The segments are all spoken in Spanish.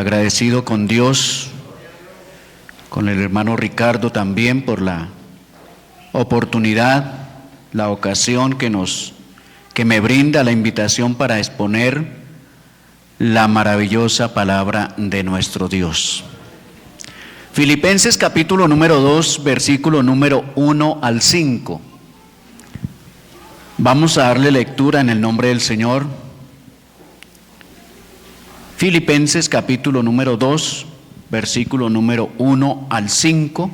agradecido con Dios, con el hermano Ricardo también por la oportunidad, la ocasión que me brinda la invitación para exponer la maravillosa palabra de nuestro Dios. Filipenses capítulo número 2, versículo número 1 al 5. Vamos a darle lectura en el nombre del Señor. Filipenses capítulo número 2, versículo número 1 al 5.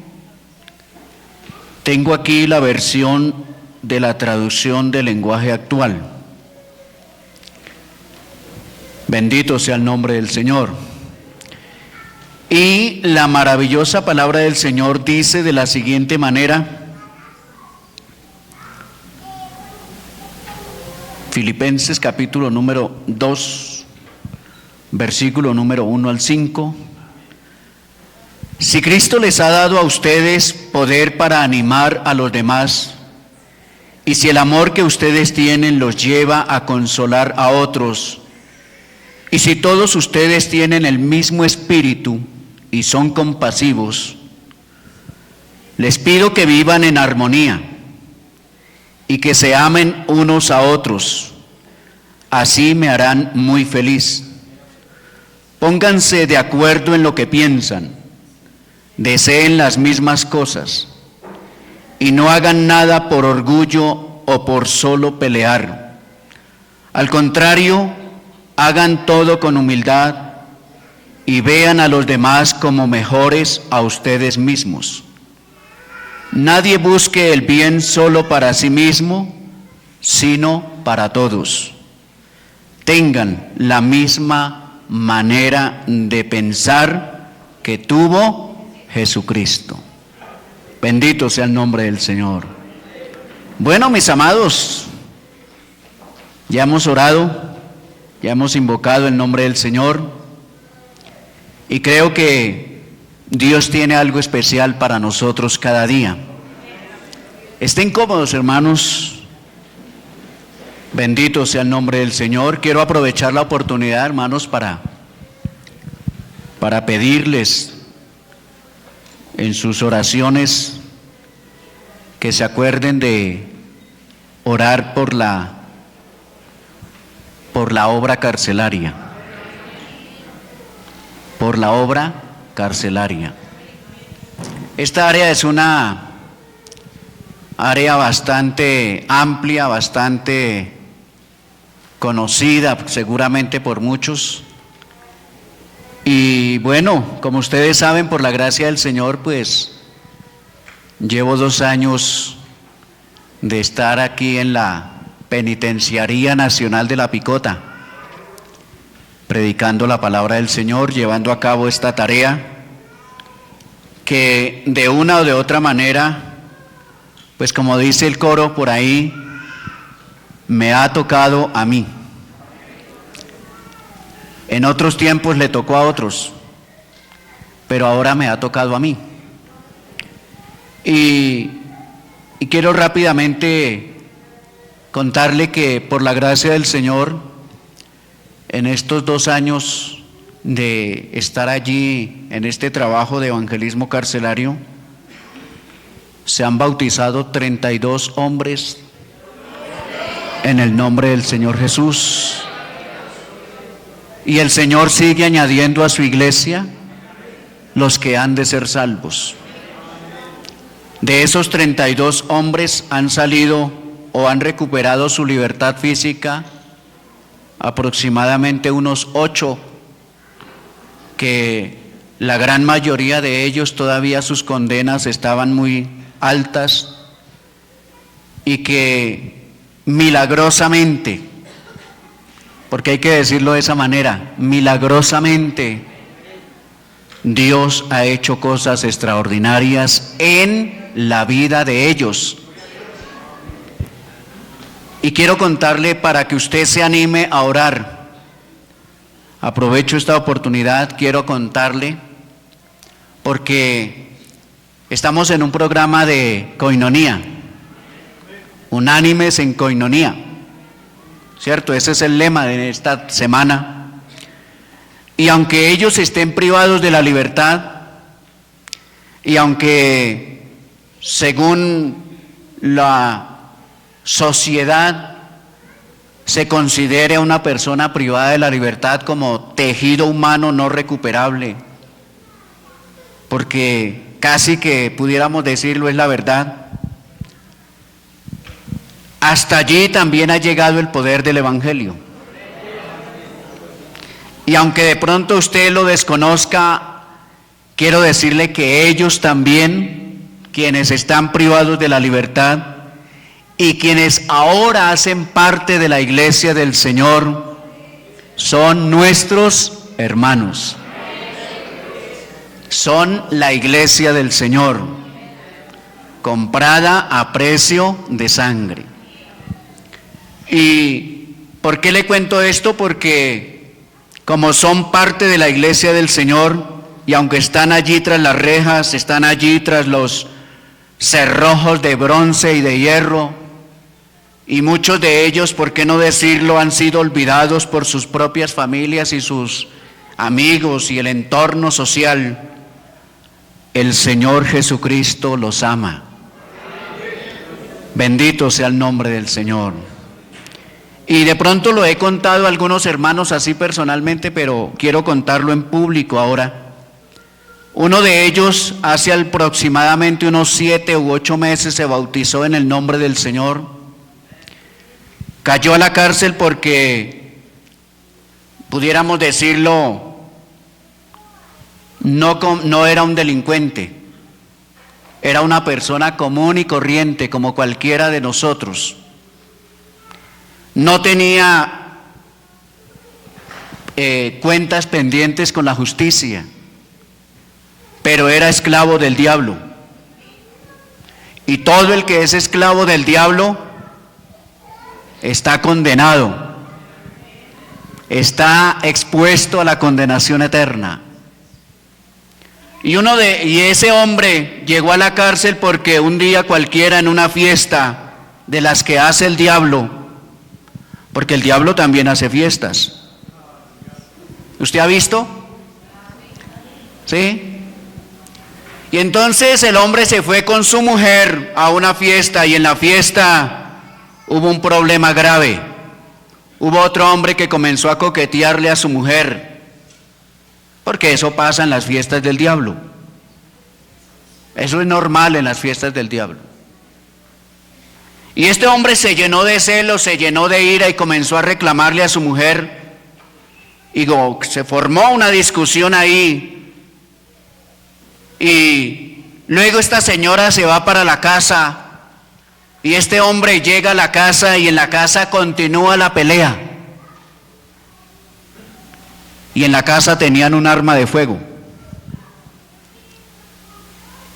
Tengo aquí la versión de la traducción del lenguaje actual. Bendito sea el nombre del Señor. Y la maravillosa palabra del Señor dice de la siguiente manera. Filipenses capítulo número 2, versículo número 1 al 5. Si Cristo les ha dado a ustedes poder para animar a los demás, y si el amor que ustedes tienen los lleva a consolar a otros, y si todos ustedes tienen el mismo espíritu y son compasivos, les pido que vivan en armonía y que se amen unos a otros. Así me harán muy feliz. Pónganse de acuerdo en lo que piensan, deseen las mismas cosas y no hagan nada por orgullo o por solo pelear. Al contrario, hagan todo con humildad y vean a los demás como mejores a ustedes mismos. Nadie busque el bien solo para sí mismo, sino para todos. Tengan la misma manera de pensar que tuvo Jesucristo. Bendito sea el nombre del Señor. Bueno, mis amados, ya hemos orado, ya hemos invocado el nombre del Señor y creo que Dios tiene algo especial para nosotros cada día. Estén cómodos, hermanos. Bendito sea el nombre del Señor. Quiero aprovechar la oportunidad, hermanos, para pedirles en sus oraciones que se acuerden de orar por la obra carcelaria. Por la obra carcelaria. Esta área es una área bastante amplia, bastante conocida seguramente por muchos. Y bueno, como ustedes saben, por la gracia del Señor, pues llevo 2 años de estar aquí en la Penitenciaría Nacional de La Picota, predicando la palabra del Señor, llevando a cabo esta tarea que de una o de otra manera, pues como dice el coro por ahí, me ha tocado a mí. En otros tiempos le tocó a otros, pero ahora me ha tocado a mí. Y quiero rápidamente contarle que por la gracia del Señor, en estos 2 años de estar allí en este trabajo de evangelismo carcelario, se han bautizado 32 hombres en el nombre del Señor Jesús. Y el Señor sigue añadiendo a su iglesia los que han de ser salvos. De esos 32 hombres han salido o han recuperado su libertad física aproximadamente unos 8, que la gran mayoría de ellos todavía sus condenas estaban muy altas y que milagrosamente, porque hay que decirlo de esa manera, milagrosamente Dios ha hecho cosas extraordinarias en la vida de ellos. Y quiero contarle para que usted se anime a orar. Aprovecho esta oportunidad, quiero contarle, porque estamos en un programa de coinonía, unánimes en coinonía, ¿cierto? Ese es el lema de esta semana. Y aunque ellos estén privados de la libertad, y aunque según la sociedad se considere a una persona privada de la libertad como tejido humano no recuperable, porque casi que pudiéramos decirlo es la verdad, hasta allí también ha llegado el poder del Evangelio. Y aunque de pronto usted lo desconozca, quiero decirle que ellos también, quienes están privados de la libertad y quienes ahora hacen parte de la iglesia del Señor, son nuestros hermanos. Son la iglesia del Señor, comprada a precio de sangre. ¿Y por qué le cuento esto? Porque como son parte de la iglesia del Señor, y aunque están allí tras las rejas, están allí tras los cerrojos de bronce y de hierro, y muchos de ellos, por qué no decirlo, han sido olvidados por sus propias familias y sus amigos y el entorno social, el Señor Jesucristo los ama. Bendito sea el nombre del Señor. Y de pronto lo he contado a algunos hermanos así personalmente, pero quiero contarlo en público ahora. Uno de ellos hace aproximadamente unos 7 u 8 meses se bautizó en el nombre del Señor. Cayó a la cárcel porque, pudiéramos decirlo, no era un delincuente, era una persona común y corriente como cualquiera de nosotros. No tenía cuentas pendientes con la justicia, pero era esclavo del diablo. Y todo el que es esclavo del diablo está condenado, está expuesto a la condenación eterna. Y ese hombre llegó a la cárcel porque un día cualquiera en una fiesta de las que hace el diablo, porque el diablo también hace fiestas. ¿Usted ha visto? ¿Sí? Y entonces el hombre se fue con su mujer a una fiesta, y en la fiesta hubo un problema grave. Hubo otro hombre que comenzó a coquetearle a su mujer, porque eso pasa en las fiestas del diablo. Eso es normal en las fiestas del diablo. Y este hombre se llenó de celos, se llenó de ira y comenzó a reclamarle a su mujer. Y se formó una discusión ahí. Y luego esta señora se va para la casa. Y este hombre llega a la casa y en la casa continúa la pelea. Y en la casa tenían un arma de fuego.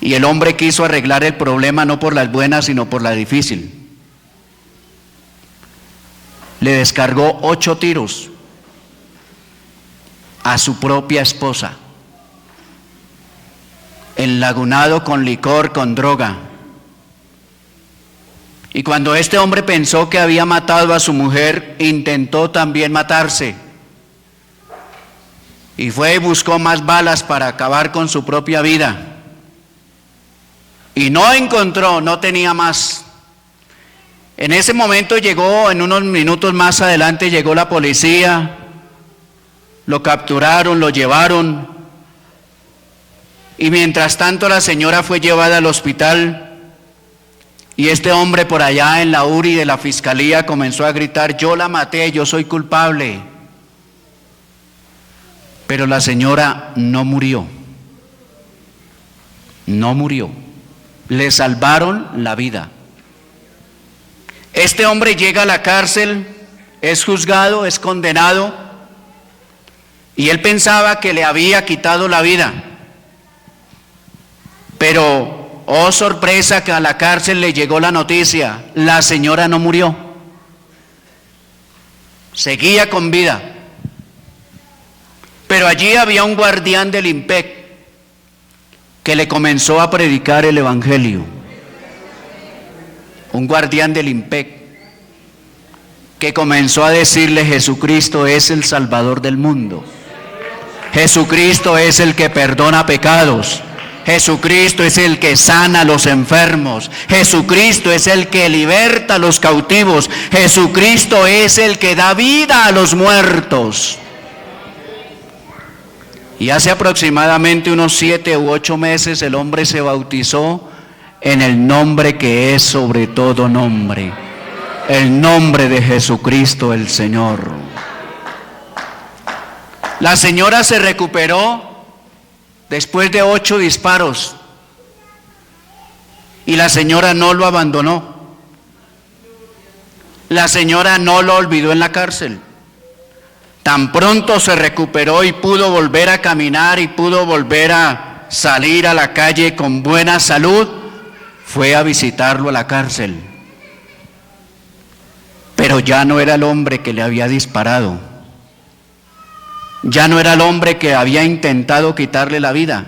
Y el hombre quiso arreglar el problema no por las buenas, sino por la difícil. Le descargó 8 tiros a su propia esposa, enlagunado con licor, con droga. Y cuando este hombre pensó que había matado a su mujer, intentó también matarse. Y fue y buscó más balas para acabar con su propia vida. Y no encontró, no tenía más. En ese momento llegó, en unos minutos más adelante llegó la policía, lo capturaron, lo llevaron, y mientras tanto la señora fue llevada al hospital, y este hombre por allá en la URI de la fiscalía comenzó a gritar: yo la maté, yo soy culpable. Pero la señora no murió, no murió, le salvaron la vida. Este hombre llega a la cárcel, es juzgado, es condenado, y él pensaba que le había quitado la vida. Pero, oh sorpresa, que a la cárcel le llegó la noticia: la señora no murió, seguía con vida. Pero allí había un guardián del IMPEC que le comenzó a predicar el Evangelio. Un guardián del IMPEC que comenzó a decirle: Jesucristo es el Salvador del mundo. Jesucristo es el que perdona pecados. Jesucristo es el que sana a los enfermos. Jesucristo es el que liberta a los cautivos. Jesucristo es el que da vida a los muertos. Y hace aproximadamente unos 7 u 8 meses el hombre se bautizó en el nombre que es sobre todo nombre, el nombre de Jesucristo el Señor. La señora se recuperó después de 8 disparos y la señora no lo abandonó. La señora no lo olvidó en la cárcel. Tan pronto se recuperó y pudo volver a caminar y pudo volver a salir a la calle con buena salud, fue a visitarlo a la cárcel. Pero ya no era el hombre que le había disparado. Ya no era el hombre que había intentado quitarle la vida.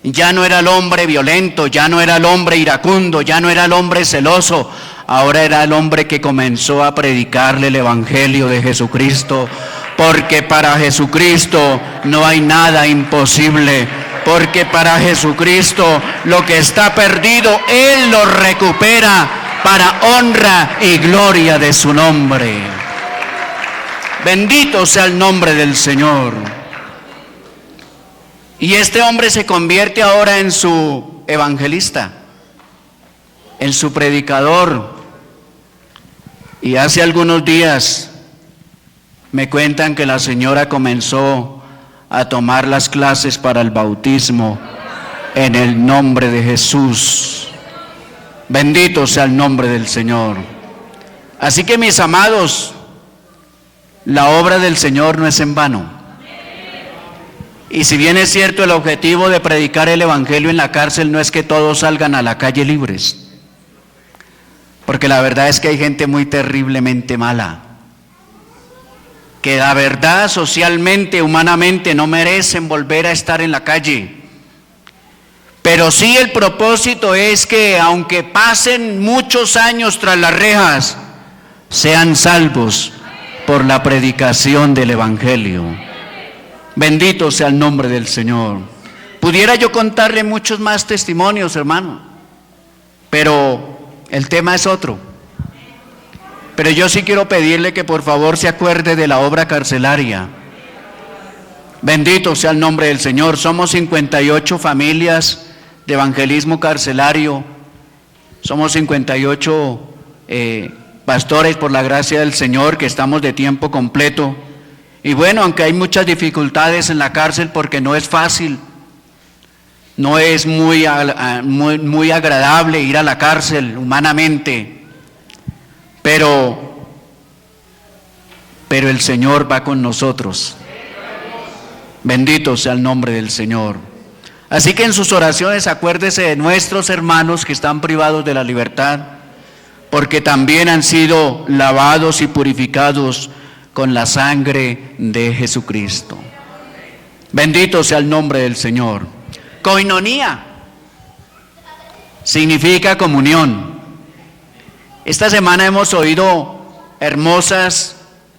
Ya no era el hombre violento, ya no era el hombre iracundo, ya no era el hombre celoso. Ahora era el hombre que comenzó a predicarle el evangelio de Jesucristo, porque para Jesucristo no hay nada imposible, porque para Jesucristo lo que está perdido, Él lo recupera para honra y gloria de su nombre. Bendito sea el nombre del Señor. Y este hombre se convierte ahora en su evangelista, en su predicador. Y hace algunos días me cuentan que la señora comenzó a tomar las clases para el bautismo en el nombre de Jesús. Bendito sea el nombre del Señor. Así que, mis amados, la obra del Señor no es en vano. Y si bien es cierto, el objetivo de predicar el evangelio en la cárcel no es que todos salgan a la calle libres, porque la verdad es que hay gente muy terriblemente mala, que la verdad socialmente, humanamente no merecen volver a estar en la calle. Pero sí, el propósito es que aunque pasen muchos años tras las rejas, sean salvos por la predicación del evangelio. Bendito sea el nombre del Señor. Pudiera yo contarle muchos más testimonios, hermano, pero el tema es otro. Pero yo sí quiero pedirle que por favor se acuerde de la obra carcelaria. Bendito sea el nombre del Señor. Somos 58 familias de evangelismo carcelario. Somos 58 pastores por la gracia del Señor que estamos de tiempo completo. Y bueno, aunque hay muchas dificultades en la cárcel porque no es fácil, no es muy agradable ir a la cárcel humanamente, pero el Señor va con nosotros. Bendito sea el nombre del Señor. Así que en sus oraciones acuérdese de nuestros hermanos que están privados de la libertad, porque también han sido lavados y purificados con la sangre de Jesucristo. Bendito sea el nombre del Señor. Koinonía significa comunión. Esta semana hemos oído hermosas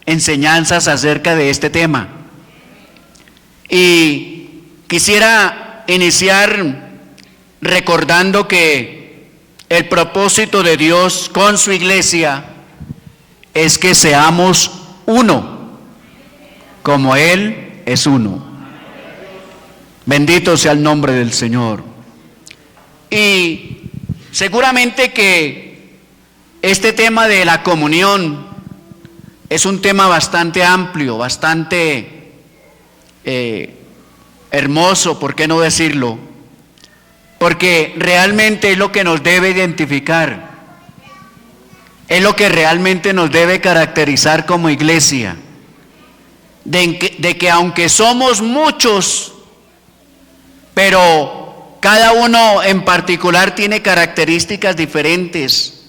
enseñanzas acerca de este tema. Y quisiera iniciar recordando que el propósito de Dios con su iglesia es que seamos uno, como Él es uno. Bendito sea el nombre del Señor. Y seguramente que este tema de la comunión es un tema bastante amplio, bastante hermoso, ¿por qué no decirlo? Porque realmente es lo que nos debe identificar. Es lo que realmente nos debe caracterizar como iglesia, de que aunque somos muchos, pero cada uno en particular tiene características diferentes.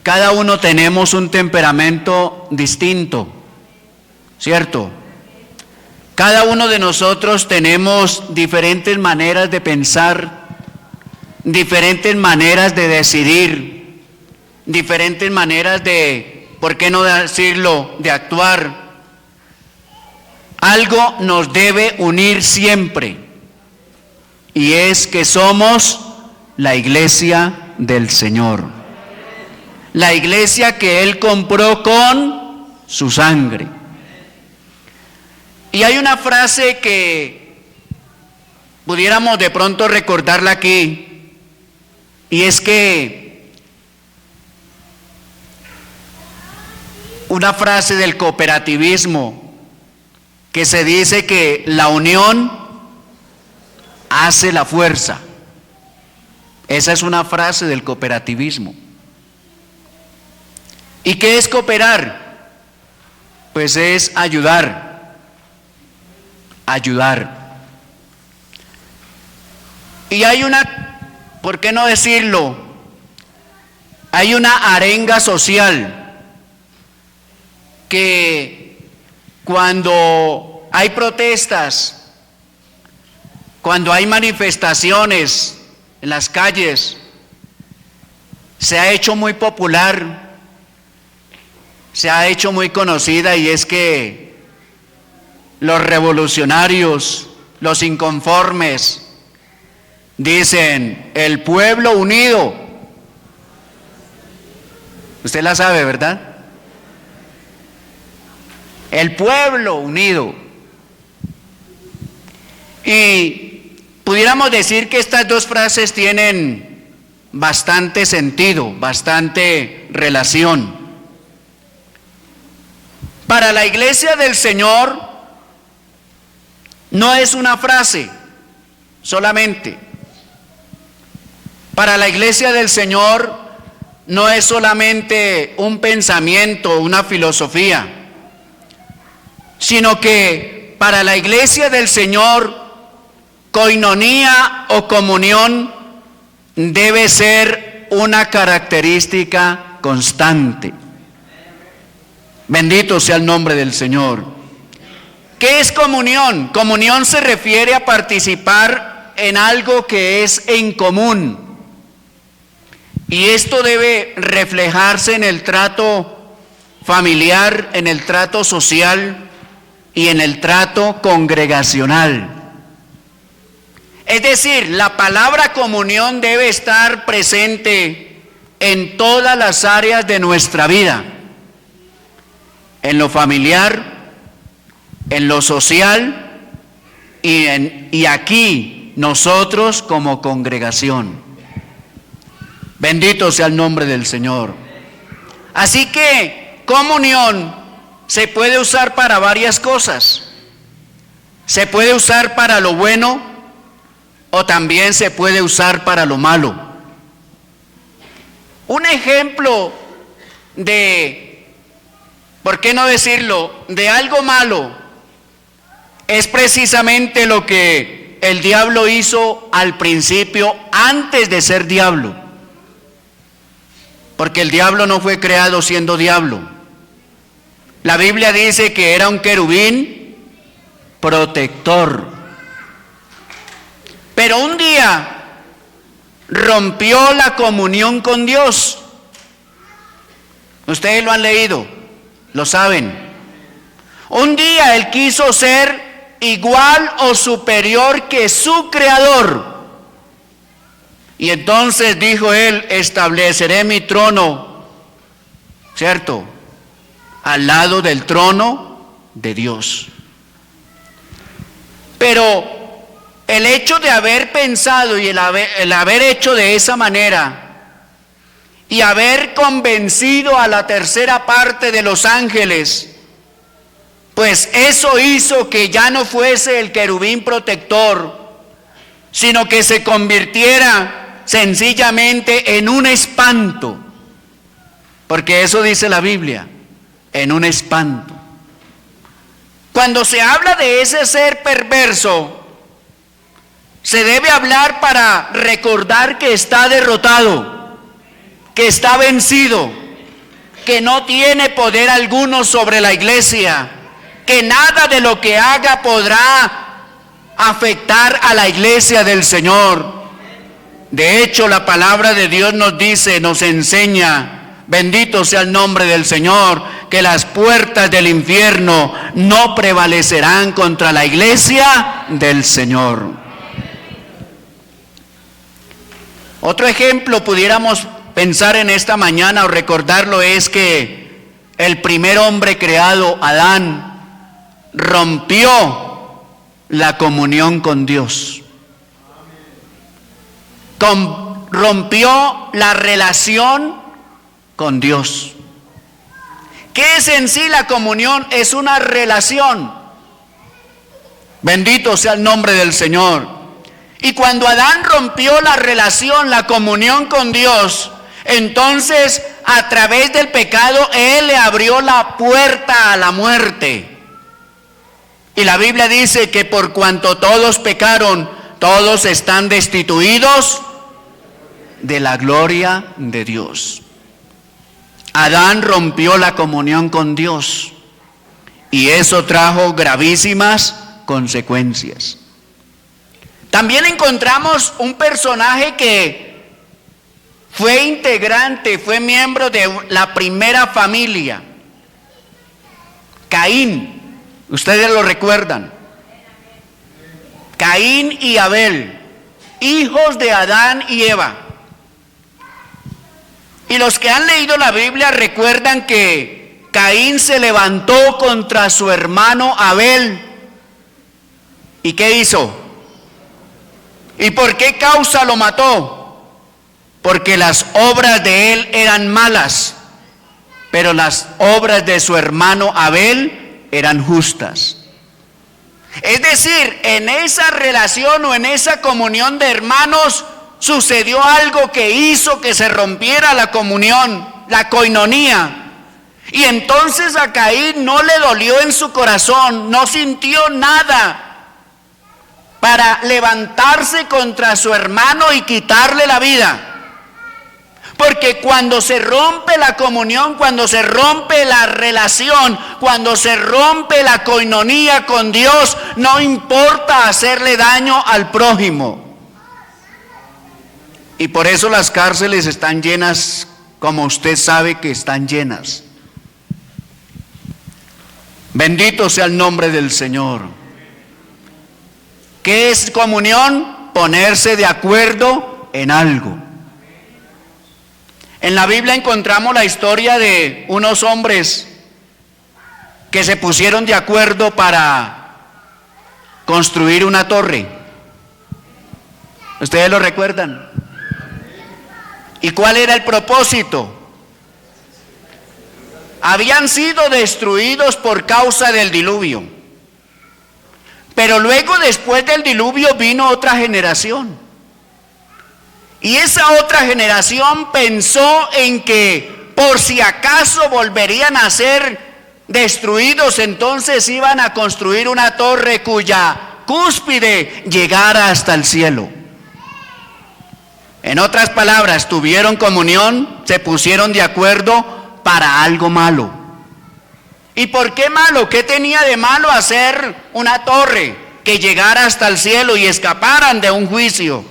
Cada uno tenemos un temperamento distinto, ¿cierto? Cada uno de nosotros tenemos diferentes maneras de pensar, diferentes maneras de decidir, diferentes maneras de, ¿por qué no decirlo?, de actuar. algo nos debe unir siempre, y es que somos la iglesia del Señor. La iglesia que Él compró con su sangre. Y hay una frase que pudiéramos de pronto recordarla aquí, y es que una frase del cooperativismo que se dice que la unión hace la fuerza. Esa es una frase del cooperativismo. ¿Y qué es cooperar? Pues es ayudar. Ayudar. Y hay una, ¿por qué no decirlo? Hay una arenga social que cuando hay protestas, cuando hay manifestaciones en las calles, se ha hecho muy popular, se ha hecho muy conocida, y es que los revolucionarios, los inconformes, dicen: el pueblo unido. Usted la sabe, ¿verdad? El pueblo unido. Y pudiéramos decir que estas dos frases tienen bastante sentido, bastante relación. Para la iglesia del Señor no es una frase solamente. Para la iglesia del Señor no es solamente un pensamiento, una filosofía, sino que para la iglesia del Señor, coinonía o comunión debe ser una característica constante. Bendito sea el nombre del Señor. ¿Qué es comunión? Comunión se refiere a participar en algo que es en común. Y esto debe reflejarse en el trato familiar, en el trato social y en el trato congregacional. Es decir, la palabra comunión debe estar presente en todas las áreas de nuestra vida. En lo familiar, en lo social y aquí nosotros como congregación. Bendito sea el nombre del Señor. Así que comunión se puede usar para varias cosas. Se puede usar para lo bueno o también se puede usar para lo malo. Un ejemplo de, ¿por qué no decirlo?, de algo malo es precisamente lo que el diablo hizo al principio, antes de ser diablo. Porque el diablo no fue creado siendo diablo. La Biblia dice que era un querubín protector. Pero un día rompió la comunión con Dios. Ustedes lo han leído, lo saben. Un día él quiso ser igual o superior que su creador. Y entonces dijo él: estableceré mi trono, ¿cierto?, al lado del trono de Dios. Pero el hecho de haber pensado y el haber hecho de esa manera y haber convencido a la tercera parte de los ángeles, pues eso hizo que ya no fuese el querubín protector, sino que se convirtiera sencillamente en un espanto, porque eso dice la Biblia, en un espanto. Cuando se habla de ese ser perverso, se debe hablar para recordar que está derrotado, que está vencido, que no tiene poder alguno sobre la iglesia, que nada de lo que haga podrá afectar a la iglesia del Señor. De hecho, la palabra de Dios nos dice, nos enseña, bendito sea el nombre del Señor, que las puertas del infierno no prevalecerán contra la iglesia del Señor. Otro ejemplo pudiéramos pensar en esta mañana o recordarlo es que el primer hombre creado, Adán, rompió la comunión con Dios. Rompió la relación con Dios. ¿Qué es en sí la comunión? Es una relación. Bendito sea el nombre del Señor. Y cuando Adán rompió la relación, la comunión con Dios, entonces a través del pecado Él le abrió la puerta a la muerte. Y la Biblia dice que por cuanto todos pecaron, todos están destituidos de la gloria de Dios. Adán rompió la comunión con Dios y eso trajo gravísimas consecuencias. También encontramos un personaje que fue integrante, fue miembro de la primera familia, Caín. Ustedes lo recuerdan. Caín y Abel, hijos de Adán y Eva. Y los que han leído la Biblia recuerdan que Caín se levantó contra su hermano Abel. ¿Y qué hizo? ¿Y por qué causa lo mató? Porque las obras de él eran malas, pero las obras de su hermano Abel eran justas. Es decir, en esa relación o en esa comunión de hermanos sucedió algo que hizo que se rompiera la comunión, la coinonía. Y entonces a Caín no le dolió en su corazón, no sintió nada para levantarse contra su hermano y quitarle la vida. Porque cuando se rompe la comunión, cuando se rompe la relación, cuando se rompe la coinonía con Dios, no importa hacerle daño al prójimo. Y por eso las cárceles están llenas, como usted sabe que están llenas. Bendito sea el nombre del Señor. ¿Qué es comunión? Ponerse de acuerdo en algo. En la Biblia encontramos la historia de unos hombres que se pusieron de acuerdo para construir una torre. ¿Ustedes lo recuerdan? ¿Y cuál era el propósito? Habían sido destruidos por causa del diluvio. Pero luego, después del diluvio, vino otra generación. Y esa otra generación pensó en que por si acaso volverían a ser destruidos, entonces iban a construir una torre cuya cúspide llegara hasta el cielo. En otras palabras, tuvieron comunión, se pusieron de acuerdo para algo malo. ¿Y por qué malo? ¿Qué tenía de malo hacer una torre que llegara hasta el cielo y escaparan de un juicio?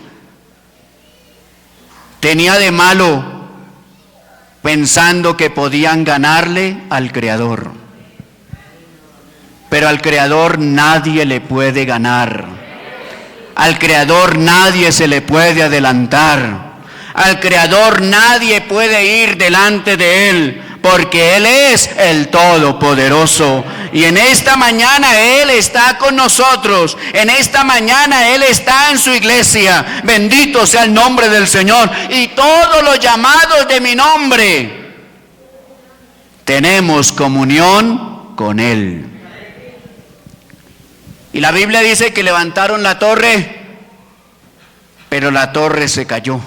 Tenía de malo pensando que podían ganarle al Creador. Pero al Creador nadie le puede ganar. Al Creador nadie se le puede adelantar. Al Creador nadie puede ir delante de Él, porque Él es el Todopoderoso. Y en esta mañana Él está con nosotros. En esta mañana Él está en su iglesia. Bendito sea el nombre del Señor. Y todos los llamados de mi nombre tenemos comunión con Él. Y la Biblia dice que levantaron la torre, pero la torre se cayó.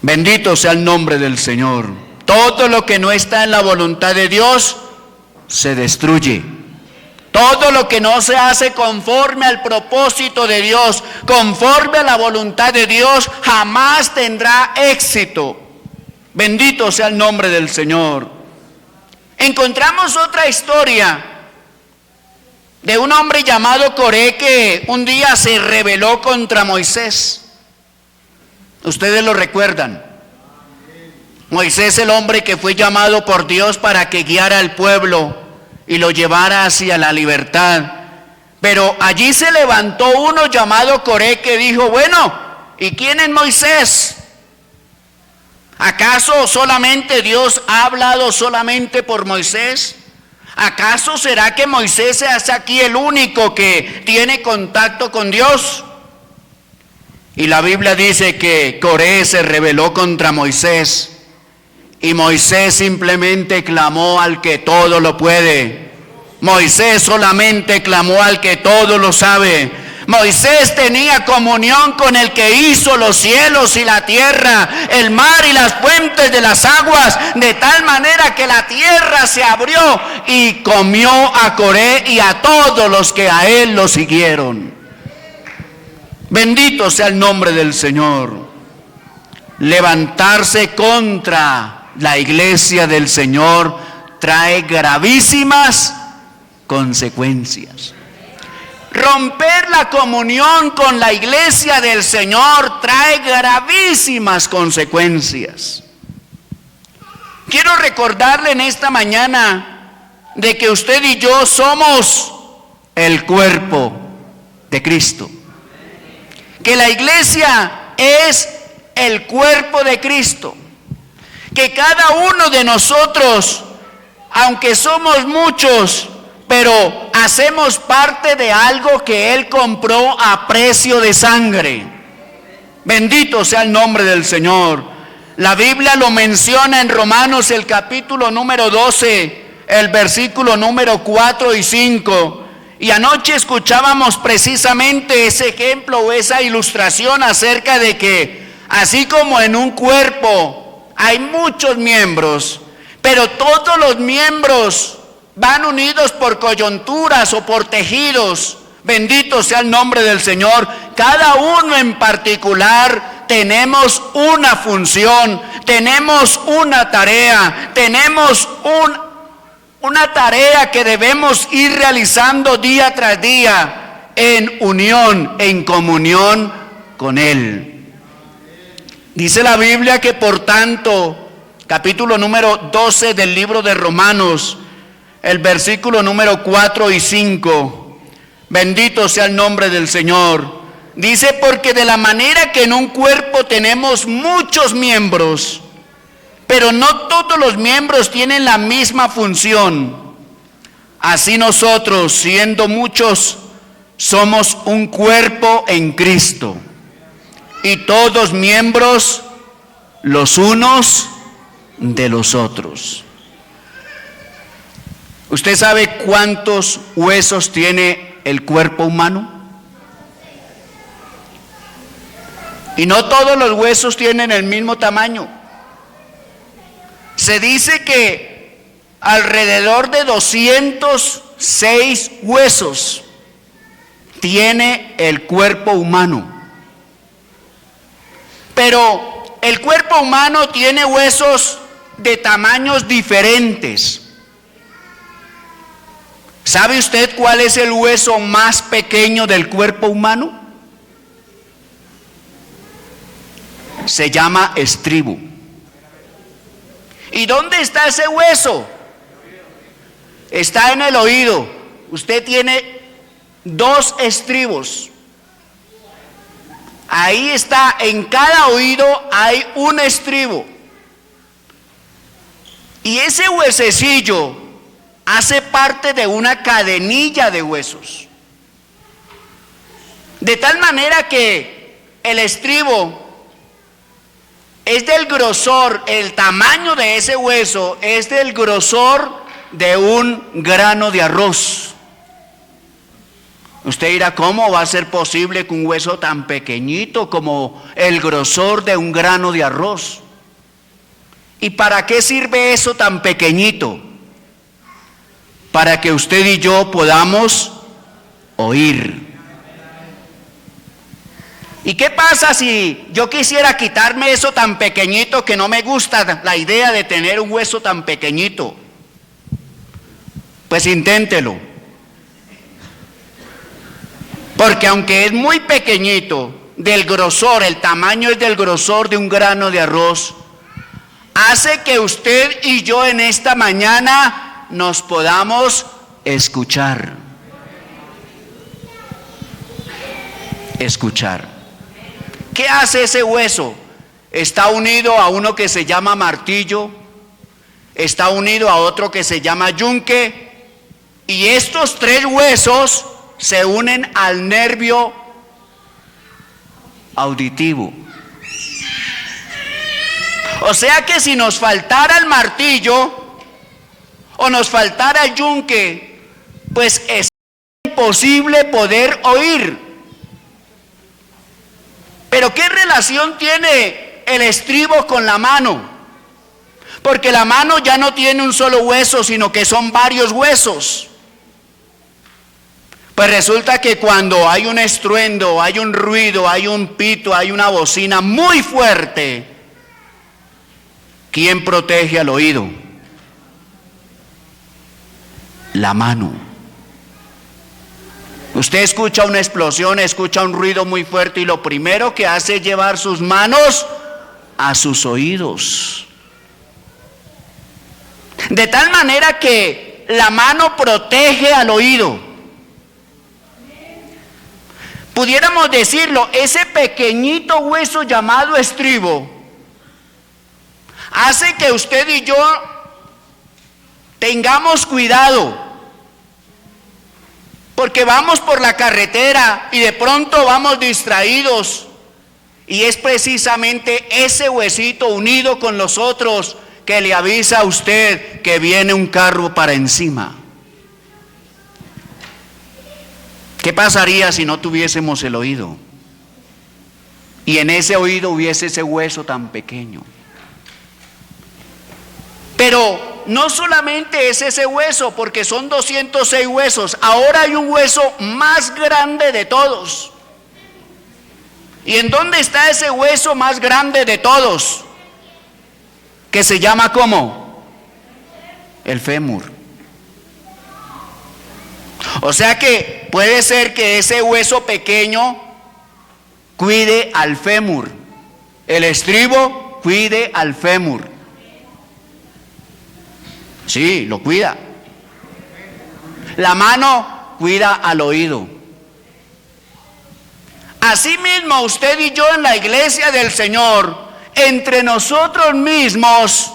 Bendito sea el nombre del Señor. Todo lo que no está en la voluntad de Dios se destruye. Todo lo que no se hace conforme al propósito de Dios, conforme a la voluntad de Dios, jamás tendrá éxito. Bendito sea el nombre del Señor. Encontramos otra historia de un hombre llamado Coré que un día se rebeló contra Moisés. Ustedes lo recuerdan. Moisés, el hombre que fue llamado por Dios para que guiara al pueblo y lo llevara hacia la libertad. Pero allí se levantó uno llamado Coré que dijo, bueno, ¿y quién es Moisés? ¿Acaso solamente Dios ha hablado solamente por Moisés? ¿Acaso será que Moisés es aquí el único que tiene contacto con Dios? Y la Biblia dice que Coré se rebeló contra Moisés y Moisés simplemente clamó al que todo lo puede. Moisés solamente clamó al que todo lo sabe. Moisés tenía comunión con el que hizo los cielos y la tierra, el mar y las fuentes de las aguas, de tal manera que la tierra se abrió y comió a Coré y a todos los que a él lo siguieron. Bendito sea el nombre del Señor. Levantarse contra la iglesia del Señor trae gravísimas consecuencias. Romper la comunión con la iglesia del Señor trae gravísimas consecuencias. Quiero recordarle en esta mañana de que usted y yo somos el cuerpo de Cristo. Que la iglesia es el cuerpo de Cristo. Que cada uno de nosotros, aunque somos muchos, pero hacemos parte de algo que Él compró a precio de sangre. Bendito sea el nombre del Señor. La Biblia lo menciona en Romanos el capítulo número 12, el versículo número 4 y 5. Y anoche escuchábamos precisamente ese ejemplo o esa ilustración acerca de que así como en un cuerpo hay muchos miembros, pero todos los miembros van unidos por coyunturas o por tejidos. Bendito sea el nombre del Señor. Cada uno en particular tenemos una función, tenemos una tarea, tenemos una tarea que debemos ir realizando día tras día en unión, en comunión con Él. Dice la Biblia que por tanto, capítulo número 12 del libro de Romanos, el versículo número 4 y 5, bendito sea el nombre del Señor. Dice, porque de la manera que en un cuerpo tenemos muchos miembros, pero no todos los miembros tienen la misma función, así nosotros, siendo muchos, somos un cuerpo en Cristo, y todos miembros los unos de los otros. ¿Usted sabe cuántos huesos tiene el cuerpo humano? Y no todos los huesos tienen el mismo tamaño. Se dice que alrededor de 206 huesos tiene el cuerpo humano. Pero el cuerpo humano tiene huesos de tamaños diferentes. ¿Sabe usted cuál es el hueso más pequeño del cuerpo humano? Se llama estribo. ¿Y dónde está ese hueso? Está en el oído. Usted tiene 2 estribos. Ahí está, en cada oído hay un estribo. Y ese huesecillo hace parte de una cadenilla de huesos. De tal manera que el estribo es del grosor, el tamaño de ese hueso es del grosor de un grano de arroz. Usted dirá, ¿cómo va a ser posible que un hueso tan pequeñito como el grosor de un grano de arroz? ¿Y para qué sirve eso tan pequeñito? Para que usted y yo podamos oír. ¿Y qué pasa si yo quisiera quitarme eso tan pequeñito que no me gusta la idea de tener un hueso tan pequeñito? Pues inténtelo. Porque aunque es muy pequeñito, del grosor, el tamaño es del grosor de un grano de arroz, hace que usted y yo en esta mañana nos podamos escuchar. Escuchar. ¿Qué hace ese hueso? Está unido a uno que se llama martillo, está unido a otro que se llama yunque, y estos tres huesos se unen al nervio auditivo. O sea que si nos faltara el martillo o nos faltara el yunque, pues es imposible poder oír. Pero ¿qué relación tiene el estribo con la mano? Porque la mano ya no tiene un solo hueso, sino que son varios huesos. Pues resulta que cuando hay un estruendo, hay un ruido, hay un pito, hay una bocina muy fuerte, ¿quién protege al oído? La mano. Usted escucha una explosión, escucha un ruido muy fuerte y lo primero que hace es llevar sus manos a sus oídos. De tal manera que la mano protege al oído. Pudiéramos decirlo, ese pequeñito hueso llamado estribo hace que usted y yo tengamos cuidado. Porque vamos por la carretera y de pronto vamos distraídos. Y es precisamente ese huesito unido con los otros que le avisa a usted que viene un carro para encima. ¿Qué pasaría si no tuviésemos el oído? Y en ese oído hubiese ese hueso tan pequeño. Pero no solamente es ese hueso, porque son 206 huesos. Ahora hay un hueso más grande de todos. ¿Y en dónde está ese hueso más grande de todos? Que se llama ¿cómo? El fémur. O sea que puede ser que ese hueso pequeño cuide al fémur. El estribo cuide al fémur. Sí, lo cuida. La mano cuida al oído. Asimismo, usted y yo en la iglesia del Señor, entre nosotros mismos,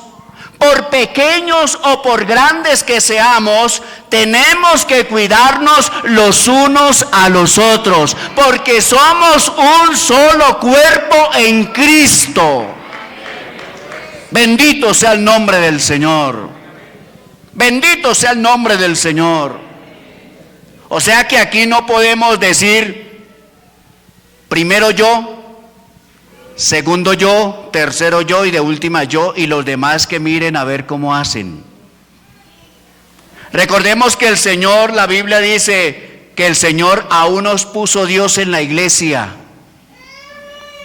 por pequeños o por grandes que seamos, tenemos que cuidarnos los unos a los otros, porque somos un solo cuerpo en Cristo. Bendito sea el nombre del Señor. Bendito sea el nombre del Señor. O sea que aquí no podemos decir primero yo, segundo yo, tercero yo y de última yo y los demás que miren a ver cómo hacen. Recordemos que el Señor, la Biblia dice que el Señor aún nos puso Dios en la iglesia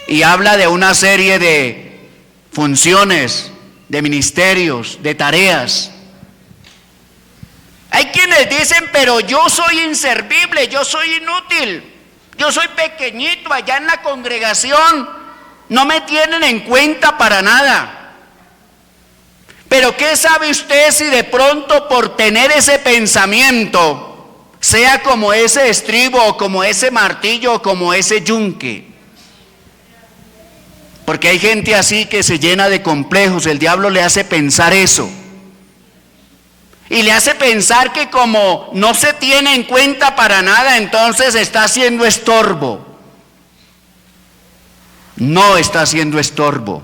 y habla de una serie de funciones, de ministerios, de tareas. Hay quienes dicen, pero yo soy inservible, yo soy inútil, yo soy pequeñito allá en la congregación, no me tienen en cuenta para nada. Pero ¿qué sabe usted si de pronto por tener ese pensamiento, sea como ese estribo, o como ese martillo, o como ese yunque? Porque hay gente así que se llena de complejos, el diablo le hace pensar eso. Y le hace pensar que como no se tiene en cuenta para nada, entonces está haciendo estorbo. No está haciendo estorbo.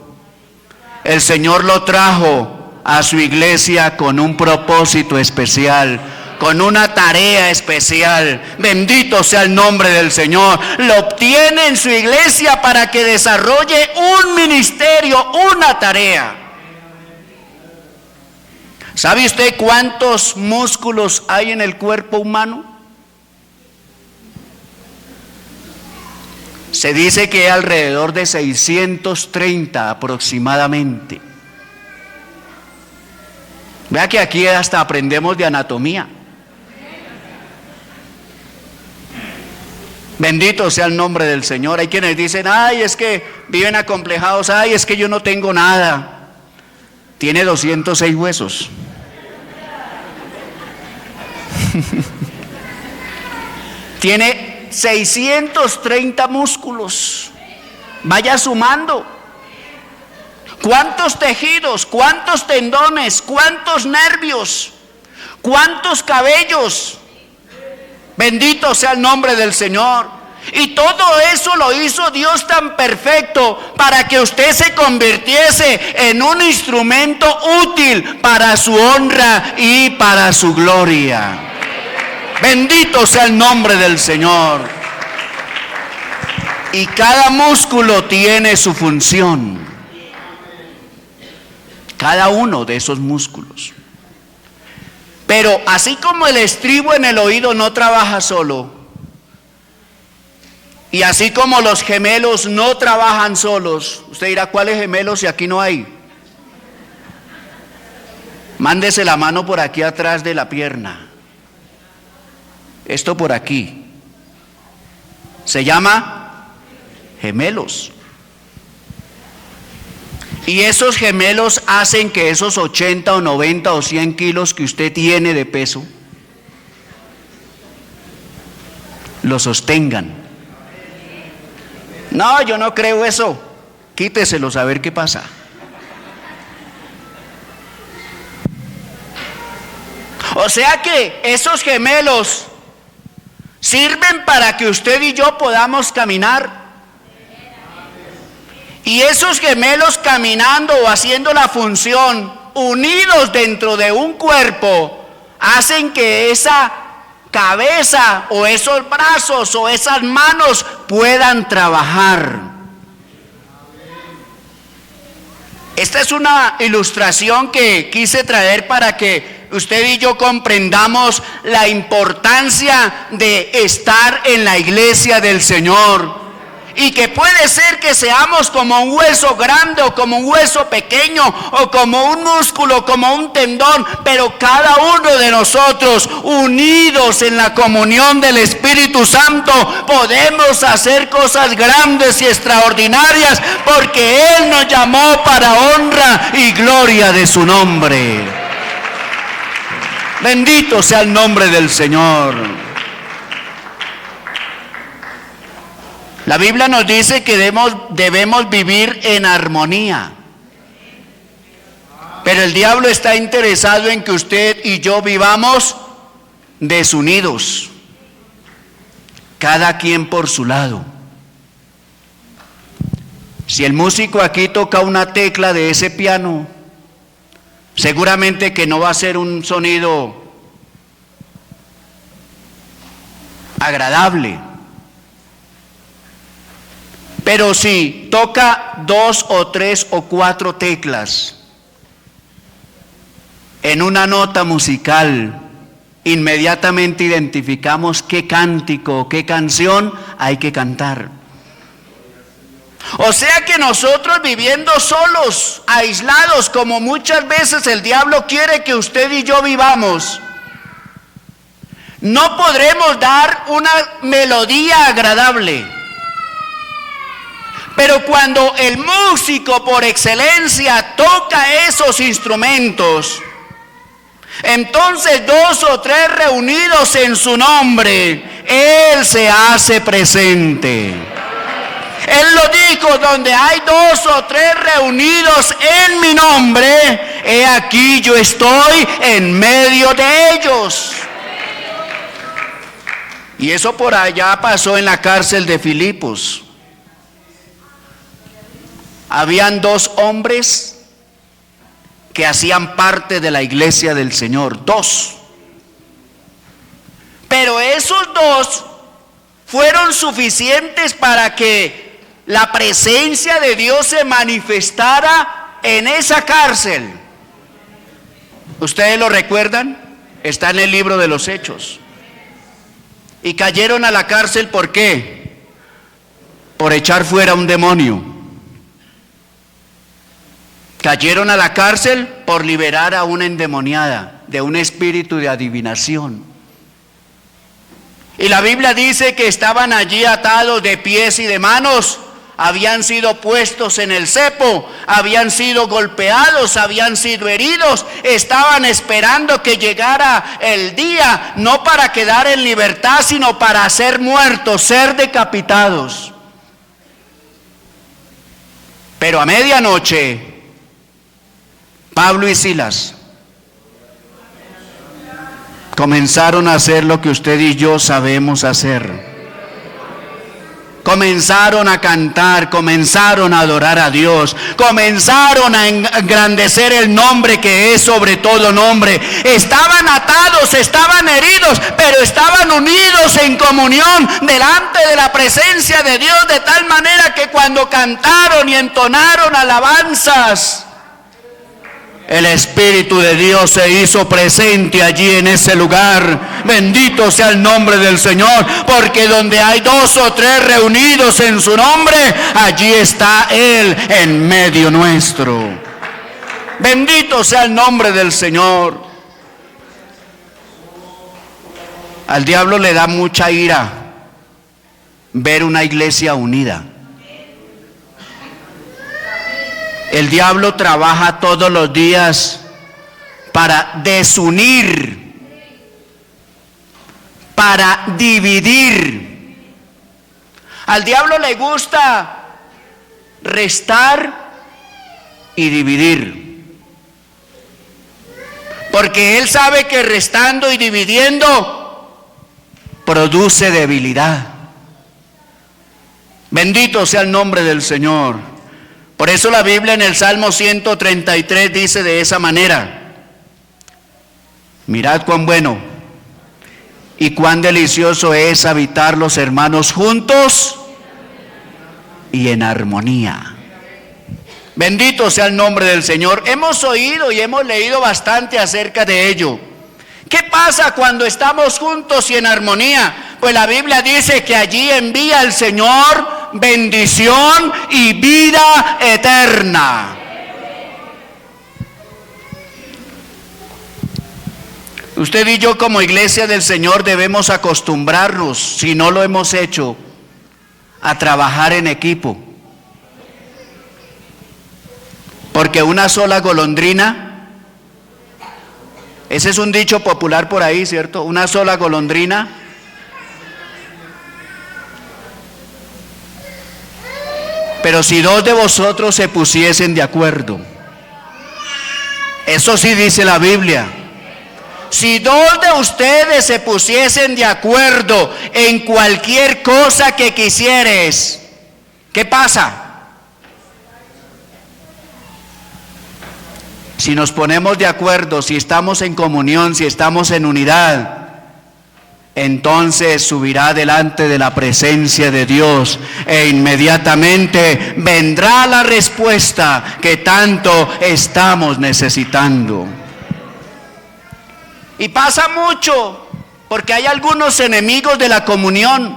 El Señor lo trajo a su iglesia con un propósito especial, con una tarea especial. Bendito sea el nombre del Señor. Lo obtiene en su iglesia para que desarrolle un ministerio, una tarea. ¿Sabe usted cuántos músculos hay en el cuerpo humano? Se dice que hay alrededor de 630 aproximadamente. Vea que aquí hasta aprendemos de anatomía. Bendito sea el nombre del Señor. Hay quienes dicen, ay, es que viven acomplejados, ay, es que yo no tengo nada. Tiene 206 huesos. Tiene 630 músculos. Vaya sumando. ¿Cuántos tejidos? ¿Cuántos tendones? ¿Cuántos nervios? ¿Cuántos cabellos? Bendito sea el nombre del Señor. Y todo eso lo hizo Dios tan perfecto para que usted se convirtiese en un instrumento útil para su honra y para su gloria. Bendito sea el nombre del Señor. Y cada músculo tiene su función. Cada uno de esos músculos. Pero así como el estribo en el oído no trabaja solo, y así como los gemelos no trabajan solos, usted dirá, ¿cuáles gemelos si aquí no hay? Mándese la mano por aquí atrás de la pierna. Esto por aquí. Se llama gemelos. Y esos gemelos hacen que esos 80 o 90 o 100 kilos que usted tiene de peso lo sostengan. No, yo no creo eso. Quíteselos a ver qué pasa. O sea que esos gemelos sirven para que usted y yo podamos caminar. Y esos gemelos caminando o haciendo la función, unidos dentro de un cuerpo, hacen que esa cabeza o esos brazos o esas manos puedan trabajar. Esta es una ilustración que quise traer para que usted y yo comprendamos la importancia de estar en la iglesia del Señor. Y que puede ser que seamos como un hueso grande o como un hueso pequeño o como un músculo, como un tendón, pero cada uno de nosotros unidos en la comunión del Espíritu Santo podemos hacer cosas grandes y extraordinarias porque Él nos llamó para honra y gloria de su nombre. Bendito sea el nombre del Señor. La Biblia nos dice que debemos vivir en armonía. Pero el diablo está interesado en que usted y yo vivamos desunidos, cada quien por su lado. Si el músico aquí toca una tecla de ese piano, seguramente que no va a ser un sonido agradable. Pero si toca 2 o 3 o 4 teclas en una nota musical, inmediatamente identificamos qué cántico, qué canción hay que cantar. O sea que nosotros viviendo solos, aislados, como muchas veces el diablo quiere que usted y yo vivamos, no podremos dar una melodía agradable. Pero cuando el músico por excelencia toca esos instrumentos, entonces 2 o 3 reunidos en su nombre, Él se hace presente. Él lo dijo, donde hay 2 o 3 reunidos en mi nombre, he aquí yo estoy en medio de ellos. Y eso por allá pasó en la cárcel de Filipos. Habían 2 hombres que hacían parte de la iglesia del Señor, 2. Pero esos 2 fueron suficientes para que la presencia de Dios se manifestara en esa cárcel. ¿Ustedes lo recuerdan? Está en el libro de los Hechos. Y cayeron a la cárcel, ¿por qué? Por echar fuera un demonio. Cayeron a la cárcel por liberar a una endemoniada de un espíritu de adivinación. Y la Biblia dice que estaban allí atados de pies y de manos habían sido puestos en el cepo, habían sido golpeados, habían sido heridos, estaban esperando que llegara el día, no para quedar en libertad, sino para ser muertos, ser decapitados. Pero a medianoche, Pablo y Silas comenzaron a hacer lo que usted y yo sabemos hacer. Comenzaron a cantar, comenzaron a adorar a Dios, comenzaron a engrandecer el nombre que es sobre todo nombre. Estaban atados, estaban heridos, pero estaban unidos en comunión delante de la presencia de Dios, de tal manera que cuando cantaron y entonaron alabanzas, el Espíritu de Dios se hizo presente allí en ese lugar. Bendito sea el nombre del Señor, porque donde hay 2 o 3 reunidos en su nombre, allí está Él en medio nuestro. Bendito sea el nombre del Señor. Al diablo le da mucha ira ver una iglesia unida. El diablo trabaja todos los días para desunir, para dividir. Al diablo le gusta restar y dividir, porque él sabe que restando y dividiendo produce debilidad. Bendito sea el nombre del Señor. Por eso la Biblia en el Salmo 133 dice de esa manera: mirad cuán bueno y cuán delicioso es habitar los hermanos juntos y en armonía. Bendito sea el nombre del Señor. Hemos oído y hemos leído bastante acerca de ello. ¿Qué pasa cuando estamos juntos y en armonía? Pues la Biblia dice que allí envía el Señor bendición y vida eterna. Usted y yo como iglesia del Señor debemos acostumbrarnos, si no lo hemos hecho, a trabajar en equipo. Porque una sola golondrina, ese es un dicho popular por ahí, ¿cierto? Una sola golondrina pero si 2 de vosotros se pusiesen de acuerdo, eso sí dice la Biblia, si 2 de ustedes se pusiesen de acuerdo en cualquier cosa que quisieres, ¿qué pasa? Si nos ponemos de acuerdo, si estamos en comunión, si estamos en unidad, entonces subirá delante de la presencia de Dios e inmediatamente vendrá la respuesta que tanto estamos necesitando. Y pasa mucho, porque hay algunos enemigos de la comunión,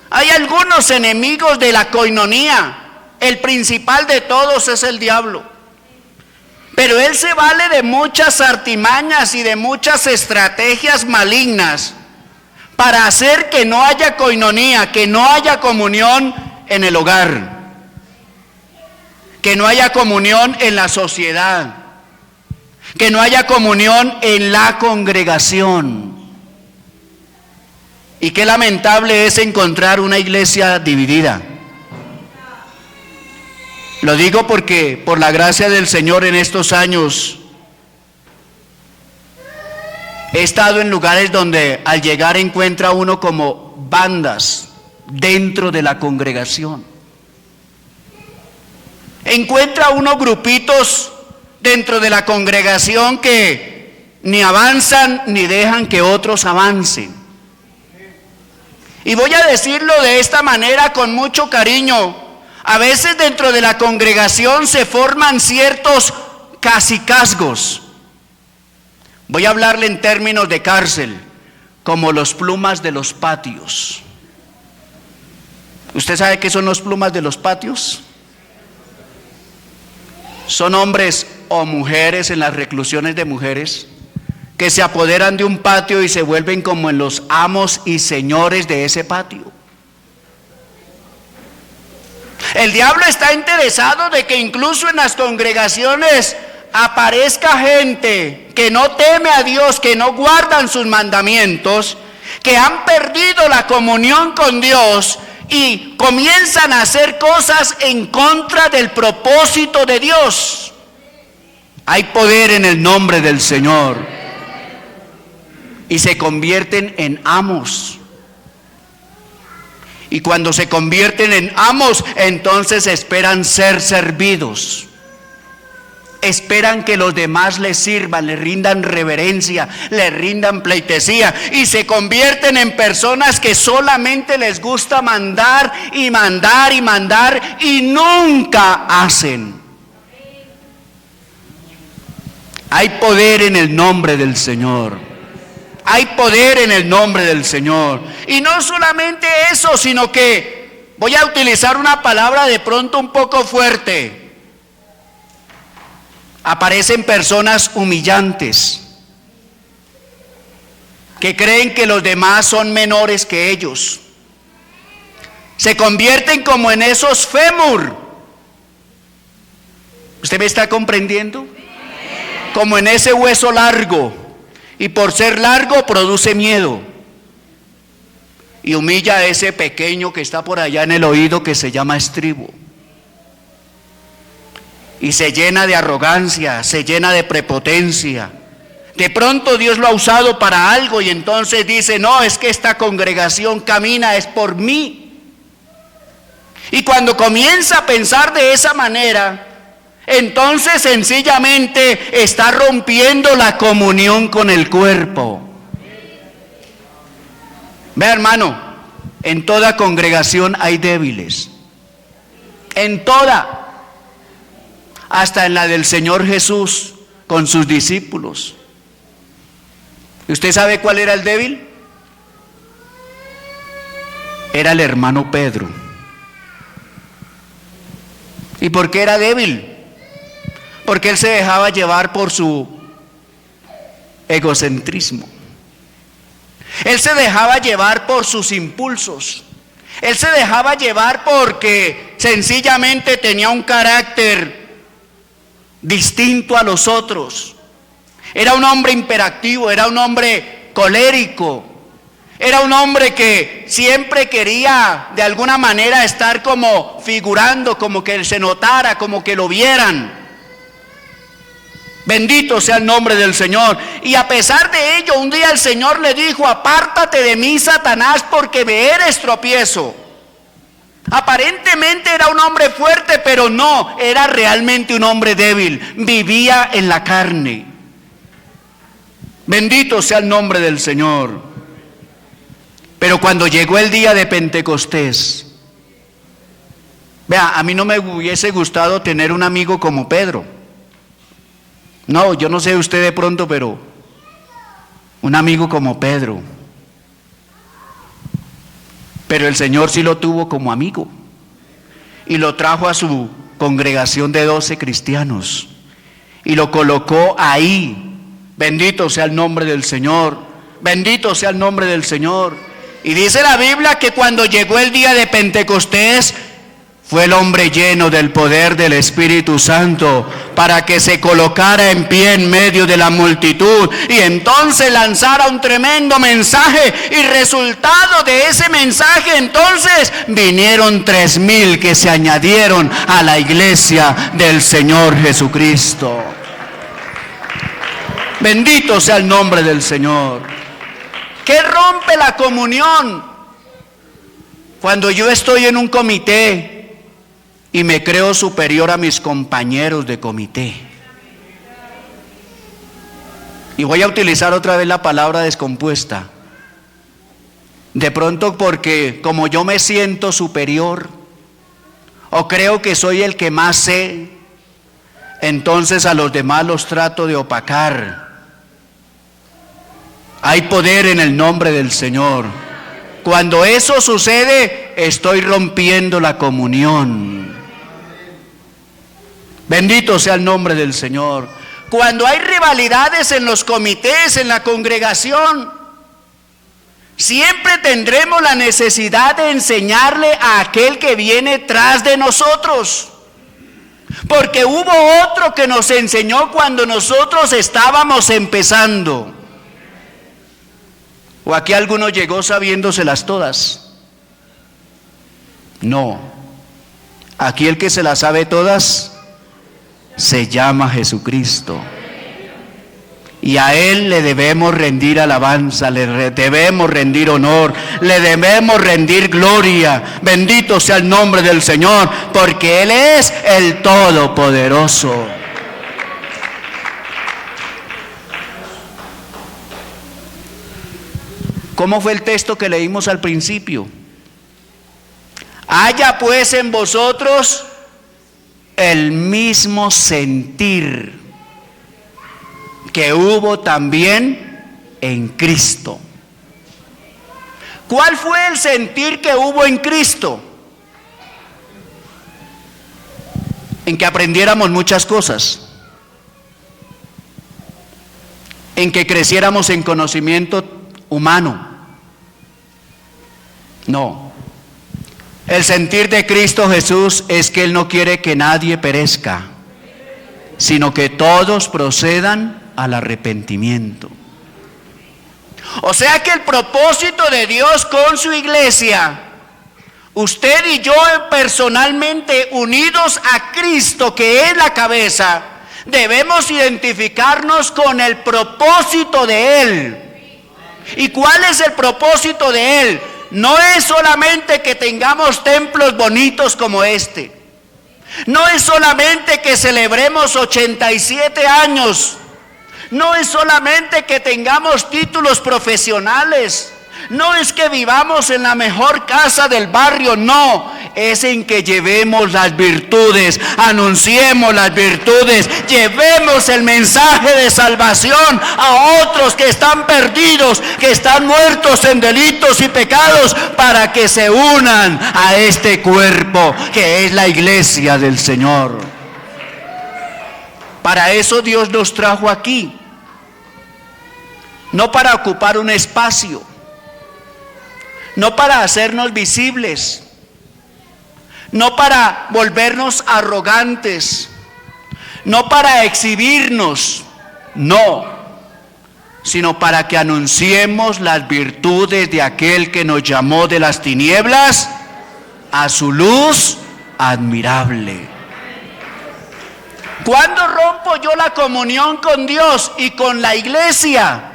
hay algunos enemigos de la coinonía. El principal de todos es el diablo. Pero él se vale de muchas artimañas y de muchas estrategias malignas para hacer que no haya coinonía, que no haya comunión en el hogar, que no haya comunión en la sociedad, que no haya comunión en la congregación. Y qué lamentable es encontrar una iglesia dividida. Lo digo porque por la gracia del Señor en estos años he estado en lugares donde al llegar encuentra uno como bandas dentro de la congregación. Encuentra uno grupitos dentro de la congregación que ni avanzan ni dejan que otros avancen. Y voy a decirlo de esta manera con mucho cariño. A veces dentro de la congregación se forman ciertos cacicazgos. Voy a hablarle en términos de cárcel, como los plumas de los patios. ¿Usted sabe qué son los plumas de los patios? Son hombres o mujeres en las reclusiones de mujeres que se apoderan de un patio y se vuelven como en los amos y señores de ese patio. El diablo está interesado de que incluso en las congregaciones aparezca gente que no teme a Dios, que no guardan sus mandamientos, que han perdido la comunión con Dios y comienzan a hacer cosas en contra del propósito de Dios. Hay poder en el nombre del Señor. Y se convierten en amos. Y cuando se convierten en amos, entonces esperan ser servidos. Esperan que los demás les sirvan, les rindan reverencia, les rindan pleitesía. Y se convierten en personas que solamente les gusta mandar y mandar y mandar y nunca hacen. Hay poder en el nombre del Señor. Hay poder en el nombre del Señor. Y no solamente eso, sino que voy a utilizar una palabra de pronto un poco fuerte. Aparecen personas humillantes que creen que los demás son menores que ellos. Se convierten como en esos fémur. ¿Usted me está comprendiendo? Como en ese hueso largo. Y por ser largo produce miedo. Y humilla a ese pequeño que está por allá en el oído que se llama estribo. Y se llena de arrogancia, se llena de prepotencia. De pronto Dios lo ha usado para algo y entonces dice, no, es que esta congregación camina, es por mí. Y cuando comienza a pensar de esa manera, entonces sencillamente está rompiendo la comunión con el cuerpo. Vea, hermano, en toda congregación hay débiles. En toda. Hasta en la del Señor Jesús con sus discípulos. ¿Y usted sabe cuál era el débil? Era el hermano Pedro. ¿Y por qué era débil? Porque él se dejaba llevar por su egocentrismo. Él se dejaba llevar por sus impulsos. Él se dejaba llevar porque sencillamente tenía un carácter distinto a los otros. Era un hombre imperactivo, era un hombre colérico, era un hombre que siempre quería de alguna manera estar como figurando, como que se notara, como que lo vieran. Bendito sea el nombre del Señor. Y a pesar de ello, un día el Señor le dijo, apártate de mí, Satanás, porque me eres tropiezo. Aparentemente era un hombre fuerte, pero no, era realmente un hombre débil. Vivía en la carne. Bendito sea el nombre del Señor. Pero cuando llegó el día de Pentecostés, vea, a mí no me hubiese gustado tener un amigo como Pedro. No, yo no sé usted de pronto, pero un amigo como Pedro. Pero el Señor sí lo tuvo como amigo y lo trajo a su congregación de 12 cristianos y lo colocó ahí. Bendito sea el nombre del Señor, bendito sea el nombre del Señor. Y dice la Biblia que cuando llegó el día de Pentecostés, fue el hombre lleno del poder del Espíritu Santo para que se colocara en pie en medio de la multitud y entonces lanzara un tremendo mensaje. Y resultado de ese mensaje, entonces vinieron 3,000 que se añadieron a la iglesia del Señor Jesucristo. Bendito sea el nombre del Señor. ¿Qué rompe la comunión? Cuando yo estoy en un comité y me creo superior a mis compañeros de comité. Y voy a utilizar otra vez la palabra descompuesta. De pronto porque como yo me siento superior, o creo que soy el que más sé, entonces a los demás los trato de opacar. Hay poder en el nombre del Señor. Cuando eso sucede, estoy rompiendo la comunión. Bendito sea el nombre del Señor. Cuando hay rivalidades en los comités, en la congregación, Siempre tendremos la necesidad de enseñarle a aquel que viene tras de nosotros. Porque hubo otro que nos enseñó cuando nosotros estábamos empezando. ¿O aquí alguno llegó sabiéndoselas todas? No. Aquí el que se las sabe todas se llama Jesucristo. Y a Él le debemos rendir alabanza, le debemos rendir honor, le debemos rendir gloria. Bendito sea el nombre del Señor, porque Él es el Todopoderoso. ¿Cómo fue el texto que leímos al principio? Haya pues en vosotros el mismo sentir que hubo también en Cristo. ¿Cuál fue el sentir que hubo en Cristo? En que aprendiéramos muchas cosas, en que creciéramos en conocimiento humano. No. El sentir de Cristo Jesús es que Él no quiere que nadie perezca, sino que todos procedan al arrepentimiento. O sea que el propósito de Dios con su iglesia, usted y yo personalmente unidos a Cristo, que es la cabeza, debemos identificarnos con el propósito de Él. ¿Y cuál es el propósito de Él? No es solamente que tengamos templos bonitos como este. No es solamente que celebremos 87 años. No es solamente que tengamos títulos profesionales. No es que vivamos en la mejor casa del barrio, no. Es en que llevemos las virtudes, anunciemos las virtudes, llevemos el mensaje de salvación a otros que están perdidos, que están muertos en delitos y pecados, para que se unan a este cuerpo que es la iglesia del Señor. Para eso Dios nos trajo aquí, no para ocupar un espacio, no para hacernos visibles, no para volvernos arrogantes, no para exhibirnos, no, sino para que anunciemos las virtudes de aquel que nos llamó de las tinieblas a su luz admirable. ¿Cuándo rompo yo la comunión con Dios y con la iglesia?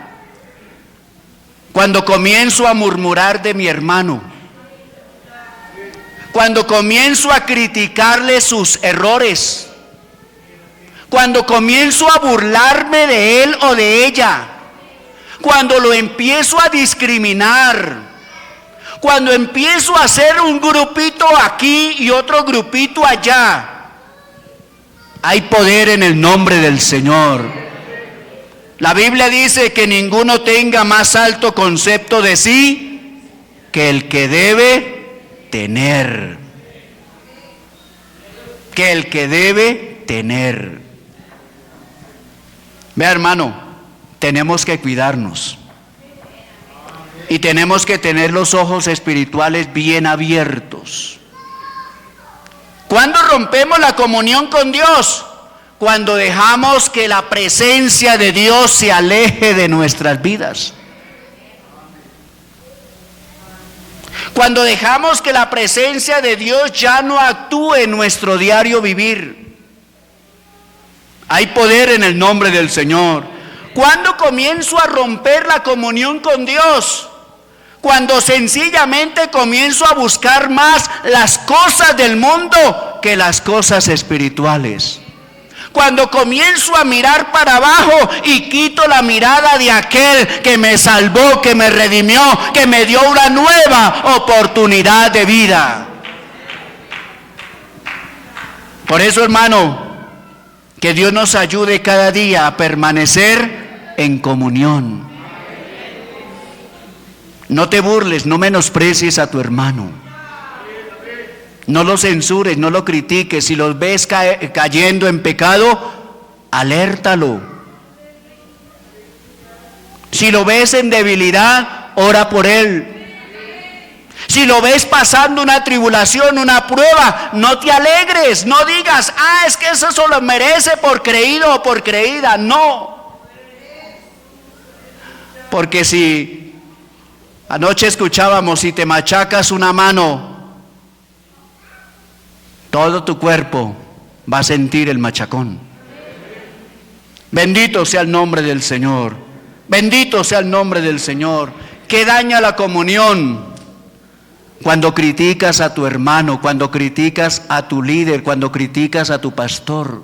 Cuando comienzo a murmurar de mi hermano, cuando comienzo a criticarle sus errores, cuando comienzo a burlarme de él o de ella, cuando lo empiezo a discriminar, cuando empiezo a hacer un grupito aquí y otro grupito allá. Hay poder en el nombre del Señor. La Biblia dice que ninguno tenga más alto concepto de sí que el que debe tener. Que el que debe tener. Vea, hermano, tenemos que cuidarnos. Y tenemos que tener los ojos espirituales bien abiertos. ¿Cuándo rompemos la comunión con Dios? Cuando dejamos que la presencia de Dios se aleje de nuestras vidas. Cuando dejamos que la presencia de Dios ya no actúe en nuestro diario vivir. Hay poder en el nombre del Señor. ¿Cuándo comienzo a romper la comunión con Dios? Cuando sencillamente comienzo a buscar más las cosas del mundo que las cosas espirituales. Cuando comienzo a mirar para abajo y quito la mirada de aquel que me salvó, que me redimió, que me dio una nueva oportunidad de vida. Por eso, hermano, que Dios nos ayude cada día a permanecer en comunión. No te burles, no menosprecies a tu hermano. No lo censures, no lo critiques. Si los ves cayendo en pecado, alértalo. Si lo ves en debilidad, ora por él. Si lo ves pasando una tribulación, una prueba, no te alegres, no digas, es que eso solo merece por creído o por creída. No. Porque si anoche escuchábamos, si te machacas una mano, todo tu cuerpo va a sentir el machacón. Bendito sea el nombre del Señor. Bendito sea el nombre del Señor. Que daña la comunión cuando criticas a tu hermano, cuando criticas a tu líder, cuando criticas a tu pastor.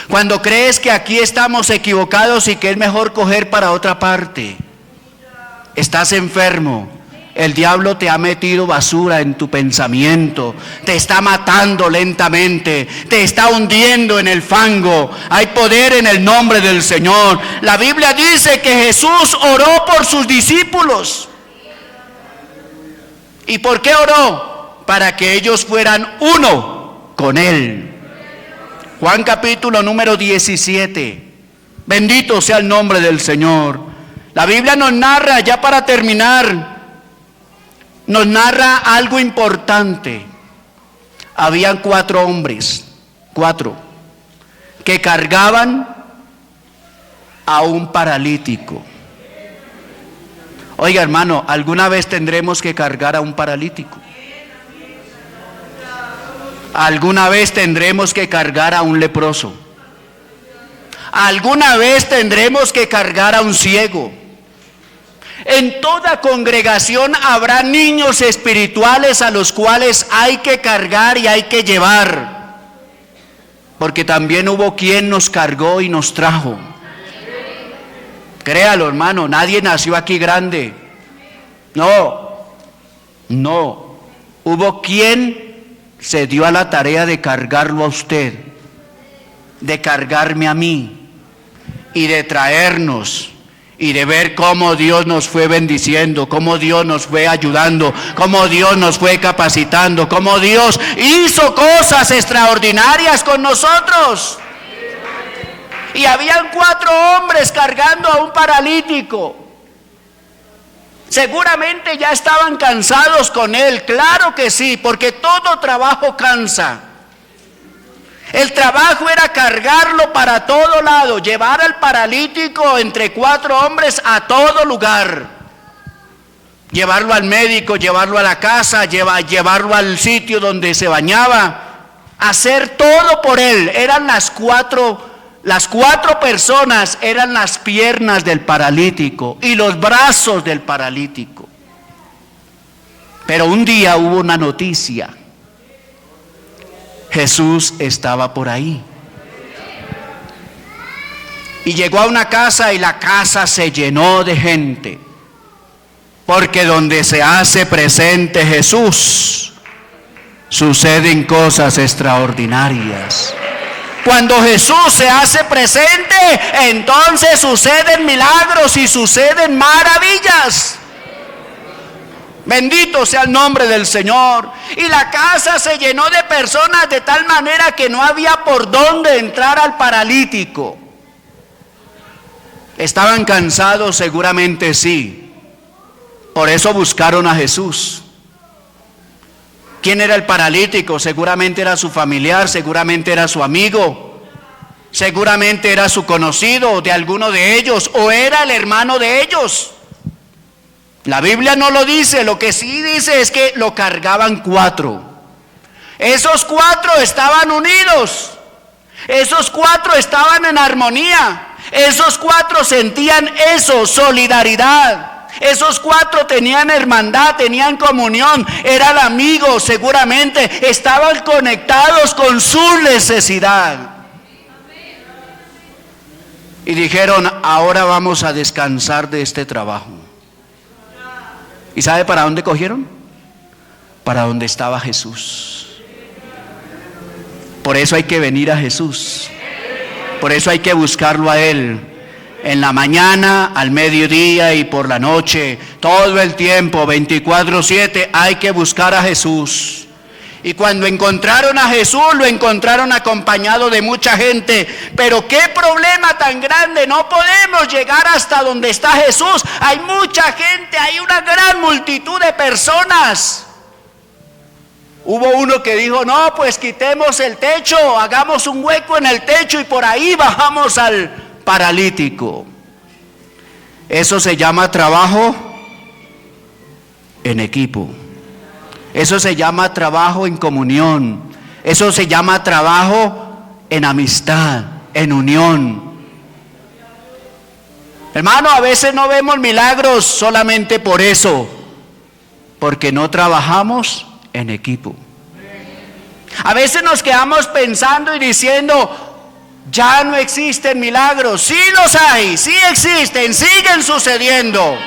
Cuando crees que aquí estamos equivocados y que es mejor coger para otra parte. Estás enfermo. El diablo te ha metido basura en tu pensamiento, te está matando lentamente, te está hundiendo en el fango. Hay poder en el nombre del Señor. La Biblia dice que Jesús oró por sus discípulos. ¿Y por qué oró? Para que ellos fueran uno con Él. Juan capítulo número 17. Bendito sea el nombre del Señor. La Biblia nos narra, ya para terminar, nos narra algo importante. Habían 4 hombres, 4, que cargaban a un paralítico. Oiga, hermano, ¿alguna vez tendremos que cargar a un paralítico? ¿Alguna vez tendremos que cargar a un leproso? ¿Alguna vez tendremos que cargar a un ciego? En toda congregación habrá niños espirituales a los cuales hay que cargar y hay que llevar, porque también hubo quien nos cargó y nos trajo. Créalo, hermano, nadie nació aquí grande. No. Hubo quien se dio a la tarea de cargarlo a usted, de cargarme a mí y de traernos. Y de ver cómo Dios nos fue bendiciendo, cómo Dios nos fue ayudando, cómo Dios nos fue capacitando, cómo Dios hizo cosas extraordinarias con nosotros. Y habían 4 hombres cargando a un paralítico. Seguramente ya estaban cansados con él, claro que sí, porque todo trabajo cansa. El trabajo era cargarlo para todo lado, llevar al paralítico entre 4 hombres a todo lugar. Llevarlo al médico, llevarlo a la casa, llevarlo al sitio donde se bañaba. Hacer todo por él. Eran las cuatro personas, eran las piernas del paralítico y los brazos del paralítico. Pero un día hubo una noticia. Jesús estaba por ahí. Y llegó a una casa y la casa se llenó de gente. Porque donde se hace presente Jesús, suceden cosas extraordinarias. Cuando Jesús se hace presente, entonces suceden milagros y suceden maravillas. Bendito sea el nombre del Señor. Y la casa se llenó de personas de tal manera que no había por dónde entrar al paralítico. ¿Estaban cansados? Seguramente sí. Por eso buscaron a Jesús. ¿Quién era el paralítico? Seguramente era su familiar, seguramente era su amigo, seguramente era su conocido de alguno de ellos, o era el hermano de ellos. La Biblia no lo dice, lo que sí dice es que lo cargaban 4. Esos 4 estaban unidos, esos 4 estaban en armonía, esos 4 sentían eso, solidaridad. Esos 4 tenían hermandad, tenían comunión, eran amigos, seguramente estaban conectados con su necesidad. Y dijeron, ahora vamos a descansar de este trabajo. ¿Y sabe para dónde cogieron? Para donde estaba Jesús. Por eso hay que venir a Jesús. Por eso hay que buscarlo a Él. En la mañana, al mediodía y por la noche, todo el tiempo, 24/7, hay que buscar a Jesús. Y cuando encontraron a Jesús, lo encontraron acompañado de mucha gente. Pero qué problema tan grande, no podemos llegar hasta donde está Jesús. Hay mucha gente, hay una gran multitud de personas. Hubo uno que dijo, no, pues quitemos el techo, hagamos un hueco en el techo y por ahí bajamos al paralítico. Eso se llama trabajo en equipo. Eso se llama trabajo en comunión. Eso se llama trabajo en amistad, en unión. Hermano, a veces no vemos milagros solamente por eso, porque no trabajamos en equipo. A veces nos quedamos pensando y diciendo, ya no existen milagros. Sí los hay, sí existen, siguen sucediendo.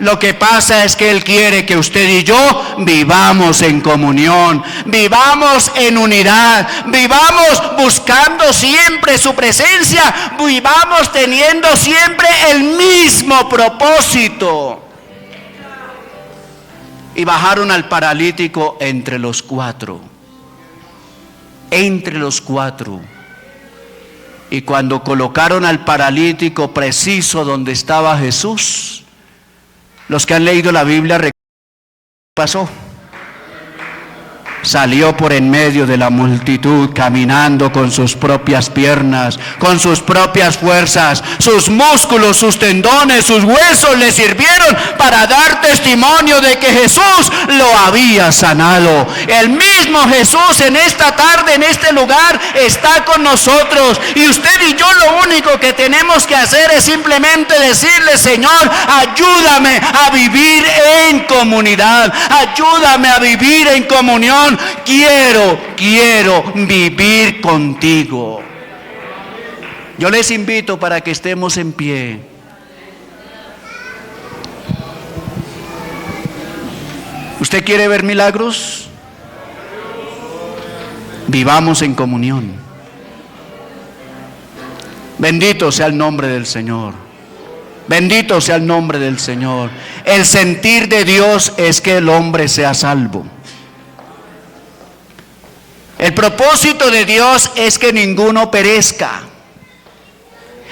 Lo que pasa es que Él quiere que usted y yo vivamos en comunión, vivamos en unidad, vivamos buscando siempre su presencia, vivamos teniendo siempre el mismo propósito. Y bajaron al paralítico entre los cuatro. Entre los cuatro. Y cuando colocaron al paralítico preciso donde estaba Jesús, los que han leído la Biblia recuerdan qué pasó. Salió por en medio de la multitud caminando con sus propias piernas, con sus propias fuerzas, sus músculos, sus tendones, sus huesos le sirvieron para dar testimonio de que Jesús lo había sanado. El mismo Jesús en esta tarde, en este lugar, está con nosotros. Y usted y yo lo único que tenemos que hacer es simplemente decirle, Señor, ayúdame a vivir en comunidad, ayúdame a vivir en comunión. Quiero vivir contigo. Yo les invito para que estemos en pie. ¿Usted quiere ver milagros? Vivamos en comunión. Bendito sea el nombre del Señor. Bendito sea el nombre del Señor. El sentir de Dios es que el hombre sea salvo. El propósito de Dios es que ninguno perezca.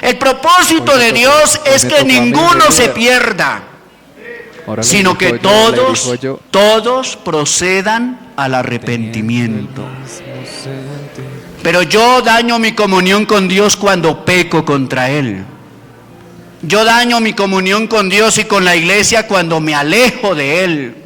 El propósito de Dios es que ninguno se pierda, sino que todos procedan al arrepentimiento. Pero yo daño mi comunión con Dios cuando peco contra Él. Yo daño mi comunión con Dios y con la iglesia cuando me alejo de Él.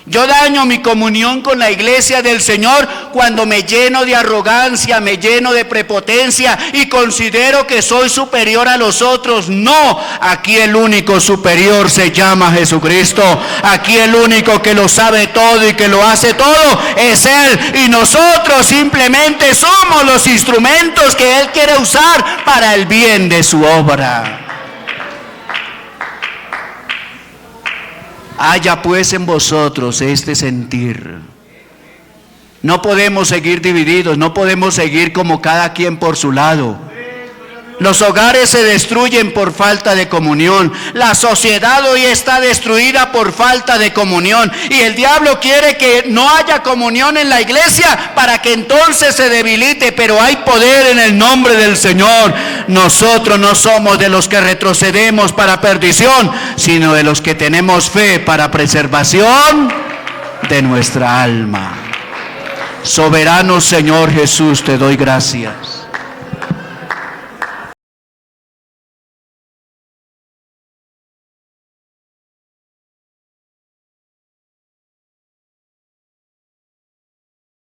Yo daño mi comunión con la iglesia del Señor cuando me lleno de arrogancia, me lleno de prepotencia y considero que soy superior a los otros. No, aquí el único superior se llama Jesucristo. Aquí el único que lo sabe todo y que lo hace todo es Él. Y nosotros simplemente somos los instrumentos que Él quiere usar para el bien de su obra. Haya pues en vosotros este sentir. No podemos seguir divididos, no podemos seguir como cada quien por su lado. Los hogares se destruyen por falta de comunión. La sociedad hoy está destruida por falta de comunión. Y el diablo quiere que no haya comunión en la iglesia para que entonces se debilite. Pero hay poder en el nombre del Señor. Nosotros no somos de los que retrocedemos para perdición, sino de los que tenemos fe para preservación de nuestra alma. Soberano Señor Jesús, te doy gracias.